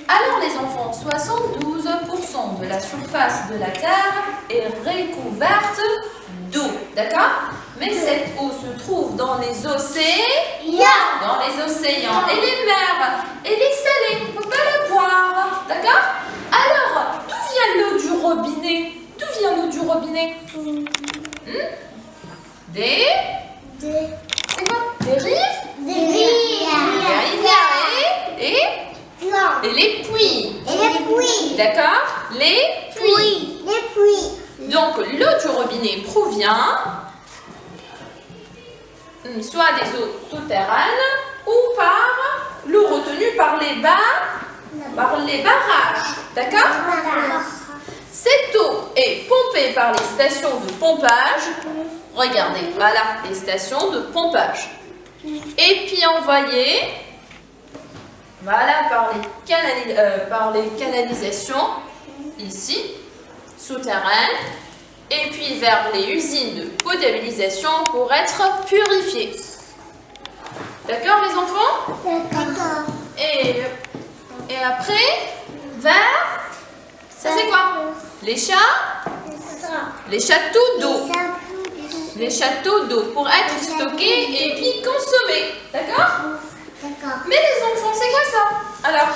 Alors les enfants, 72% de la surface de la Terre est recouverte d'eau, d'accord? Mais cette eau se trouve dans les océans. Dans les océans. Et les mers, elle est salée, on ne peut pas la boire, d'accord? Alors, d'où vient l'eau du robinet? D'où vient l'eau du robinet? C'est quoi? Des rives? Des rivières. Et les puits. D'accord? Les puits. Donc, l'eau du robinet provient soit des eaux souterraines ou par l'eau retenue par les barrages. D'accord? Cette eau est pompée par les stations de pompage. Regardez, voilà les stations de pompage. Et puis envoyée, voilà, par les canalisations, ici, souterraines, et puis vers les usines de potabilisation pour être purifiées. D'accord les enfants? Et après, vers, ça c'est quoi? Les châteaux d'eau. Les châteaux d'eau pour être stockés et puis consommés. D'accord? Mais les enfants, c'est quoi ça? Alors,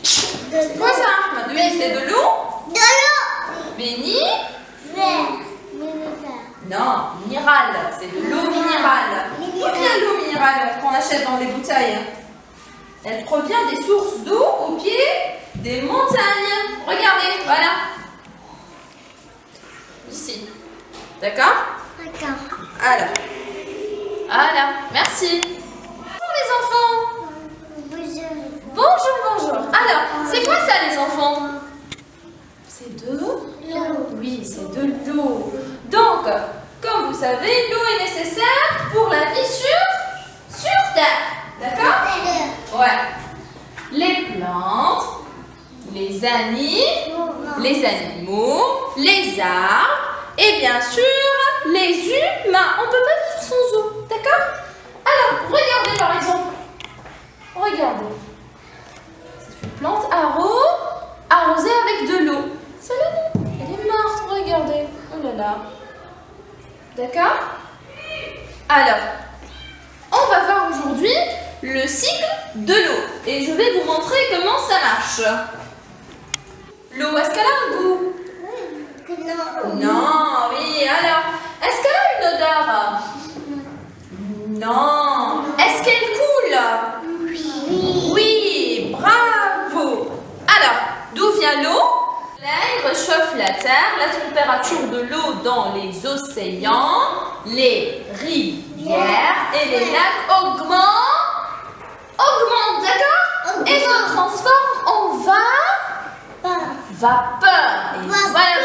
c'est quoi ça? Oui, c'est de l'eau? Béni? Non, minérale. C'est de l'eau minérale. D'où vient l'eau minérale qu'on achète dans les bouteilles? Elle provient des sources d'eau au pied des montagnes. Regardez, voilà. Ici. D'accord? Alors. Voilà, merci. Bonjour les enfants. Bonjour. Alors, c'est quoi ça les enfants? C'est de l'eau? Oui, c'est de l'eau. Donc, comme vous savez, l'eau est nécessaire pour la vie sur Terre. D'accord? Ouais. Les plantes, les animaux, les arbres et bien sûr les humains. On ne peut pas vivre sans eau. D'accord? Alors, regardez par exemple. Regardez. C'est une plante arrosée avec de l'eau. Celle-là, non. Elle est morte, regardez. Oh là là. D'accord? Alors, on va voir aujourd'hui le cycle de l'eau. Et je vais vous montrer comment ça marche. L'eau, est-ce qu'elle a un goût? Non, oui. Alors, est-ce qu'elle a une odeur? Non. Est-ce qu'elle coule? Oui, bravo. Alors, d'où vient l'eau? L'air réchauffe la terre, la température de l'eau dans les océans, les rivières et les lacs augmente, d'accord? Et se transforme en vapeur. Et voilà.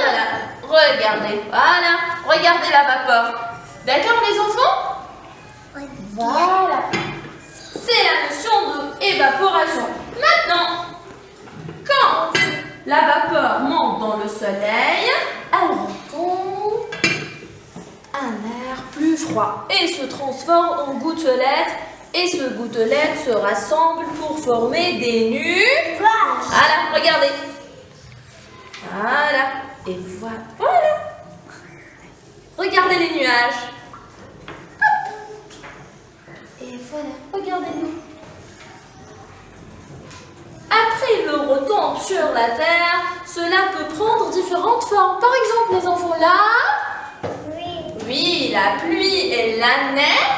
Regardez la vapeur. D'accord les enfants? Voilà. C'est la notion d'évaporation. Maintenant, quand la vapeur monte dans le soleil, elle rencontre un air plus froid et se transforme en gouttelettes. Et ce gouttelette se rassemble pour former des nuages. Voilà, regardez. Voilà. Et voilà. Regardez les nuages. Hop. Et voilà, regardez-nous. Après le retombe sur la terre, cela peut prendre différentes formes. Par exemple, les enfants, là. Oui, la pluie et la neige.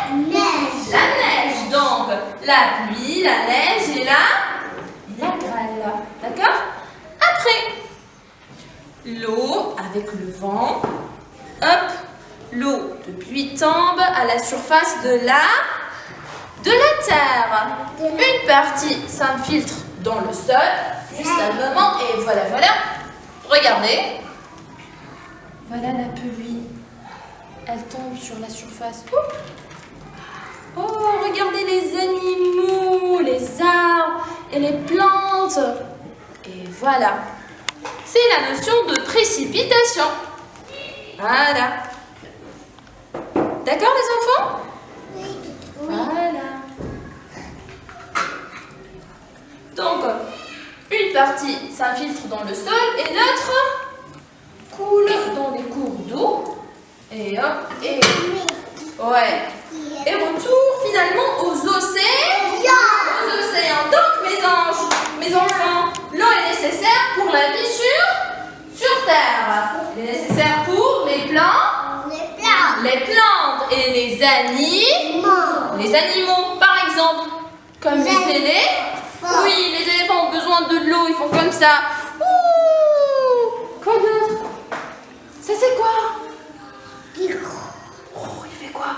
La neige, donc la pluie, la neige et la grêle. D'accord? Après, l'eau avec le vent. Hop, l'eau de pluie tombe à la surface de la terre. Une partie s'infiltre dans le sol, juste un moment, et voilà. Regardez. Voilà la pluie. Elle tombe sur la surface. Oups. Oh, regardez les animaux, les arbres et les plantes. Et voilà. C'est la notion de précipitation. Voilà. D'accord s'infiltre dans le sol et l'autre coule dans les cours d'eau. Et hop, et ouais. Et retour finalement aux océans. Donc mes anges, mes enfants, l'eau est nécessaire pour la vie sur Terre. Elle est nécessaire pour les plantes et les animaux, par exemple, comme les éléphants. Oui, les éléphants ont besoin de l'eau, ils font comme ça. Ouh, quoi d'autre? Ça c'est quoi? Oh, il fait quoi?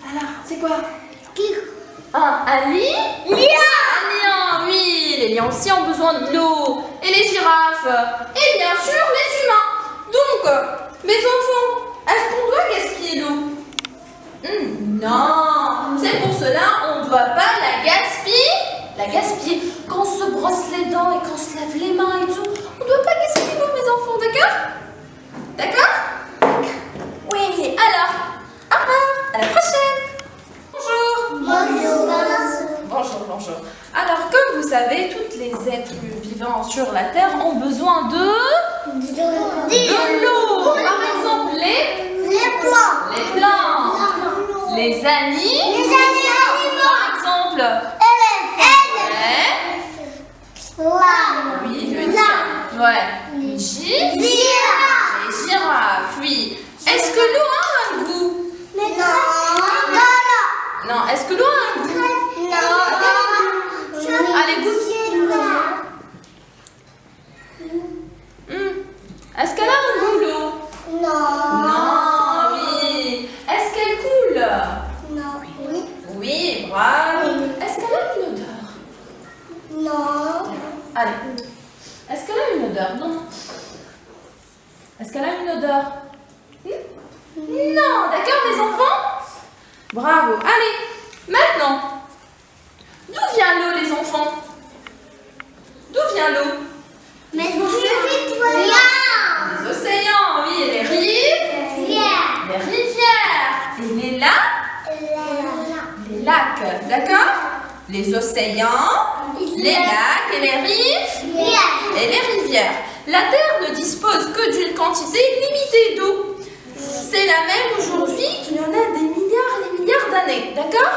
Alors, c'est quoi? Un lion? Un lion, oui. Les lions aussi ont besoin de l'eau. Et les girafes. Et bien sûr, les humains. Donc, mes enfants, est-ce qu'on doit gaspiller l'eau? Non. C'est pour cela on ne doit pas la gaspiller. Quand on se brosse les dents et qu'on se lave les mains et tout, on ne doit pas gaspiller l'eau, mes enfants, d'accord? D'accord? Oui, alors, au revoir, à la prochaine. Bonjour. Alors, comme vous savez, toutes les êtres vivants sur la Terre ont besoin de l'eau. Par exemple, les plantes, les animaux, par exemple. Oui, le tien. Ouais. Les girafes, oui. Est-ce que l'eau a un goût? Non. Est-ce que l'eau a un goût? Allez, goûte. Est-ce qu'elle a un goût, l'eau? Non, oui. Est-ce qu'elle coule? Oui, bravo. Est-ce qu'elle a une odeur? Allez. Est-ce qu'elle a une odeur? Non. Est-ce qu'elle a une odeur? Non, d'accord, mes enfants? Bravo. Allez, maintenant, d'où vient l'eau, les enfants? D'où vient l'eau? Les océans, oui, et les rivières, et les lacs, d'accord? Les océans, les lacs et les rivières. La Terre ne dispose que d'une quantité limitée d'eau. C'est la même aujourd'hui qu'il y en a des milliards et des milliards d'années, d'accord?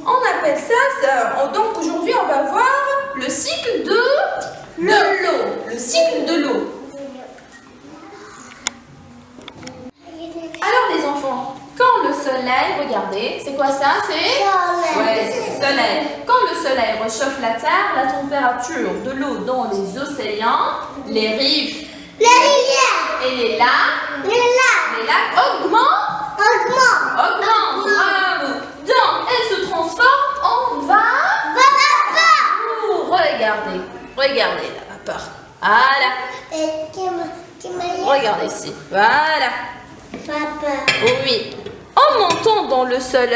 On appelle ça, donc aujourd'hui on va voir le cycle de l'eau. Le cycle de l'eau. Alors les enfants, quand le soleil, regardez, c'est quoi ça? C'est le soleil. Quand le soleil réchauffe la Terre, la température de l'eau dans les océans, les rivières et les lacs augmentent. Bravo. Donc, elles se transforment en vapeur. Regardez la vapeur. Voilà. Regardez ici. Voilà. Oui. En montant dans le ciel,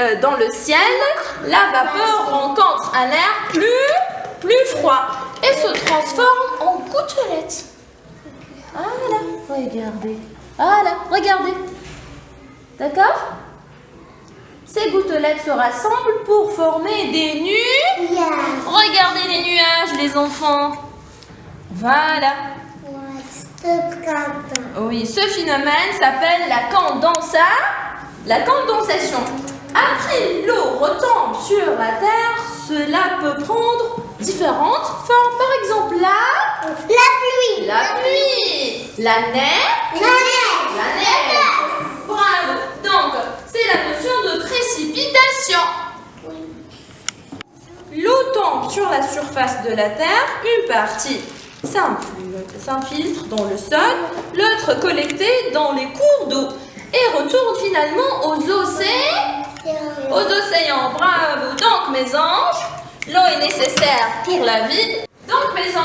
la vapeur rencontre un air plus froid et se transforme en gouttelettes. Regardez. D'accord? Ces gouttelettes se rassemblent pour former des nuages. Regardez les nuages, les enfants. Voilà. Oui, ce phénomène s'appelle la condensation. Après, l'eau retombe sur la Terre. Cela peut prendre différentes formes. Par exemple, la pluie, la neige. Bravo. Donc, c'est la notion de précipitation. L'eau tombe sur la surface de la Terre. Une partie s'infiltre dans le sol, l'autre collectée dans les cours d'eau et retourne finalement aux océans. Bravo. Donc, mes anges, l'eau est nécessaire pour la vie. Donc, mes